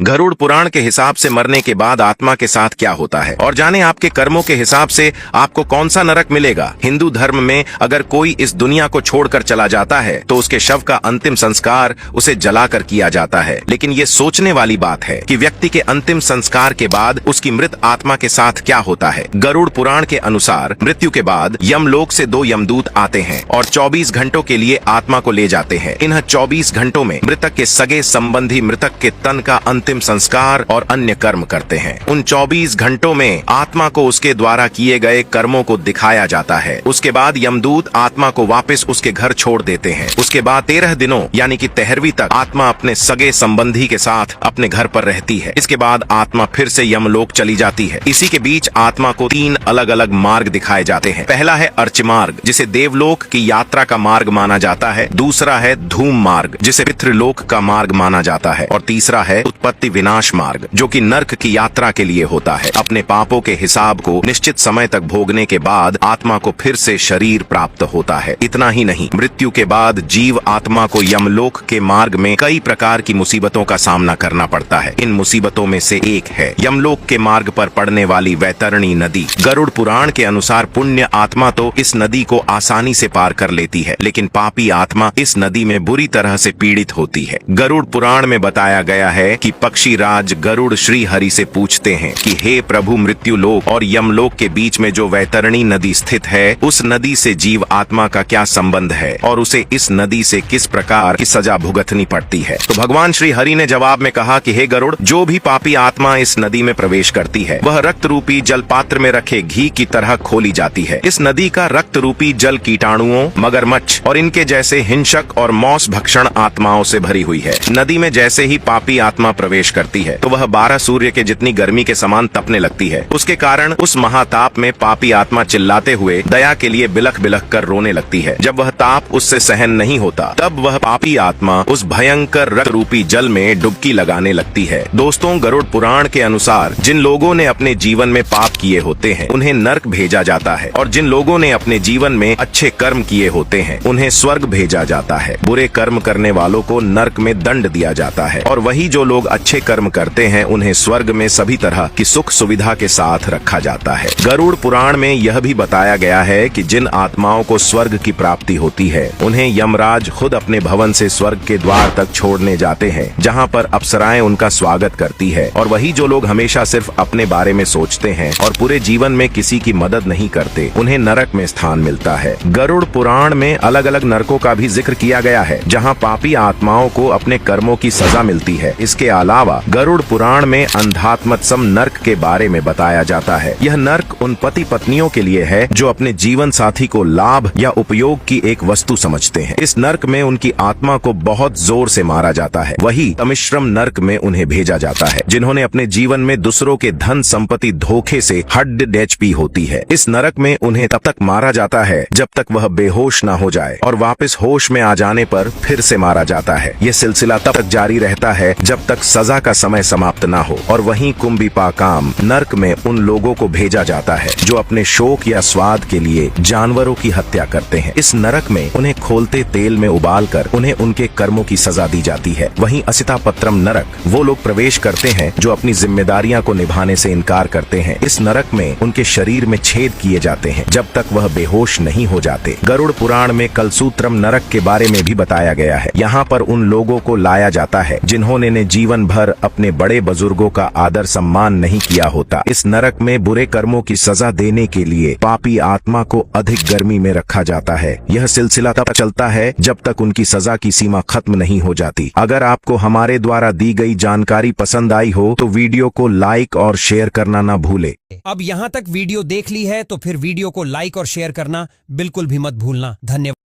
गरुड़ पुराण के हिसाब से मरने के बाद आत्मा के साथ क्या होता है और जाने आपके कर्मों के हिसाब से आपको कौन सा नरक मिलेगा। हिंदू धर्म में अगर कोई इस दुनिया को छोड़कर चला जाता है तो उसके शव का अंतिम संस्कार उसे जलाकर किया जाता है। लेकिन ये सोचने वाली बात है कि व्यक्ति के अंतिम संस्कार के बाद उसकी मृत आत्मा के साथ क्या होता है। गरुड़ पुराण के अनुसार मृत्यु के बाद यमलोक से 2 यमदूत आते हैं और 24 घंटों के लिए आत्मा को ले जाते हैं। इन 24 घंटों में मृतक के सगे संबंधी मृतक के तन का अंतिम संस्कार और अन्य कर्म करते हैं। उन 24 घंटों में आत्मा को उसके द्वारा किए गए कर्मों को दिखाया जाता है। उसके बाद यमदूत आत्मा को वापस उसके घर छोड़ देते हैं। उसके बाद 13 दिनों यानी कि 13वीं तक आत्मा अपने सगे संबंधी के साथ अपने घर पर रहती है। इसके बाद आत्मा फिर से यमलोक चली जाती है। इसी के बीच आत्मा को 3 अलग अलग मार्ग दिखाए जाते हैं। पहला है अर्च मार्ग, जिसे देवलोक की यात्रा का मार्ग माना जाता है। दूसरा है धूम मार्ग, जिसे पितृलोक का मार्ग माना जाता है। और तीसरा है उत्पत्ति विनाश मार्ग, जो कि नर्क की यात्रा के लिए होता है। अपने पापों के हिसाब को निश्चित समय तक भोगने के बाद आत्मा को फिर से शरीर प्राप्त होता है। इतना ही नहीं, मृत्यु के बाद जीव आत्मा को यमलोक के मार्ग में कई प्रकार की मुसीबतों का सामना करना पड़ता है। इन मुसीबतों में से एक है यमलोक के मार्ग पर पड़ने वाली वैतरणी नदी। गरुड़ पुराण के अनुसार पुण्य आत्मा तो इस नदी को आसानी से पार कर लेती है, लेकिन पापी आत्मा इस नदी में बुरी तरह से पीड़ित होती है। गरुड़ पुराण में बताया गया है कि पक्षी राज गरुड़ श्री हरि से पूछते हैं कि हे प्रभु, मृत्यु लोक और यमलोक के बीच में जो वैतरणी नदी स्थित है, उस नदी से जीव आत्मा का क्या संबंध है और उसे इस नदी से किस प्रकार की सजा भुगतनी पड़ती है। तो भगवान श्री हरि ने जवाब में कहा कि हे गरुड़, जो भी पापी आत्मा इस नदी में प्रवेश करती है वह रक्त रूपी जल पात्र में रखे घी की तरह खोली जाती है। इस नदी का रक्त रूपी जल कीटाणुओं, मगरमच्छ और इनके जैसे हिंसक और मौस भक्षण आत्माओं से भरी हुई है। नदी में जैसे ही पापी आत्मा प्रवेश करती है तो वह 12 सूर्य के जितनी गर्मी के समान तपने लगती है। उसके कारण उस महाताप में पापी आत्मा चिल्लाते हुए दया के लिए बिलख बिलख कर रोने लगती है। जब वह ताप उससे सहन नहीं होता तब वह पापी आत्मा उस भयंकर रक्त रूपी जल में डुबकी लगाने लगती है। दोस्तों, गरुड़ पुराण के अनुसार जिन लोगों ने अपने जीवन में पाप किए होते हैं उन्हें नर्क भेजा जाता है, और जिन लोगों ने अपने जीवन में अच्छे कर्म किए होते हैं उन्हें स्वर्ग भेजा जाता है। बुरे कर्म करने वालों को नर्क में दंड दिया जाता है, और वही जो लोग अच्छे कर्म करते हैं उन्हें स्वर्ग में सभी तरह की सुख सुविधा के साथ रखा जाता है। गरुड़ पुराण में यह भी बताया गया है कि जिन आत्माओं को स्वर्ग की प्राप्ति होती है उन्हें यमराज खुद अपने भवन से स्वर्ग के द्वार तक छोड़ने जाते हैं, जहां पर अप्सराएं उनका स्वागत करती है। और वही जो लोग हमेशा सिर्फ अपने बारे में सोचते हैं और पूरे जीवन में किसी की मदद नहीं करते उन्हें नरक में स्थान मिलता है। गरुड़ पुराण में अलग अलग नरकों का भी जिक्र किया गया है, जहाँ पापी आत्माओं को अपने कर्मों की सजा मिलती है। इसके अलावा गरुड़ पुराण में अंधात्मत्सम नर्क के बारे में बताया जाता है। यह नर्क उन पति पत्नियों के लिए है जो अपने जीवन साथी को लाभ या उपयोग की एक वस्तु समझते हैं। इस नर्क में उनकी आत्मा को बहुत जोर से मारा जाता है। वही तमिश्रम नर्क में उन्हें भेजा जाता है जिन्होंने अपने जीवन में दूसरों के धन संपत्ति धोखे से हड्ड पी होती है। इस नरक में उन्हें तब तक मारा जाता है जब तक वह बेहोश न हो जाए, और वापस होश में आ जाने पर फिर से मारा जाता है। यह सिलसिला तब तक जारी रहता है जब तक सजा का समय समाप्त न हो। और वहीं कुंभिपाकाम नर्क में उन लोगों को भेजा जाता है जो अपने शौक या स्वाद के लिए जानवरों की हत्या करते हैं। इस नरक में उन्हें खोलते तेल में उबालकर उन्हें उनके कर्मों की सजा दी जाती है। वहीं असितापत्रम नरक वो लोग प्रवेश करते हैं जो अपनी जिम्मेदारियां को निभाने से इनकार करते हैं। इस नरक में उनके शरीर में छेद किए जाते हैं जब तक वह बेहोश नहीं हो जाते। गरुड़ पुराण में कलसूत्रम नरक के बारे में भी बताया गया है। यहाँ पर उन लोगों को लाया जाता है जिन्होंने जीवन भर अपने बड़े बुजुर्गों का आदर सम्मान नहीं किया होता। इस नरक में बुरे कर्मों की सजा देने के लिए पापी आत्मा को अधिक गर्मी में रखा जाता है। यह सिलसिला तब चलता है जब तक उनकी सजा की सीमा खत्म नहीं हो जाती। अगर आपको हमारे द्वारा दी गई जानकारी पसंद आई हो तो वीडियो को लाइक और शेयर करना ना भूले। अब यहाँ तक वीडियो देख ली है तो फिर वीडियो को लाइक और शेयर करना बिल्कुल भी मत भूलना। धन्यवाद।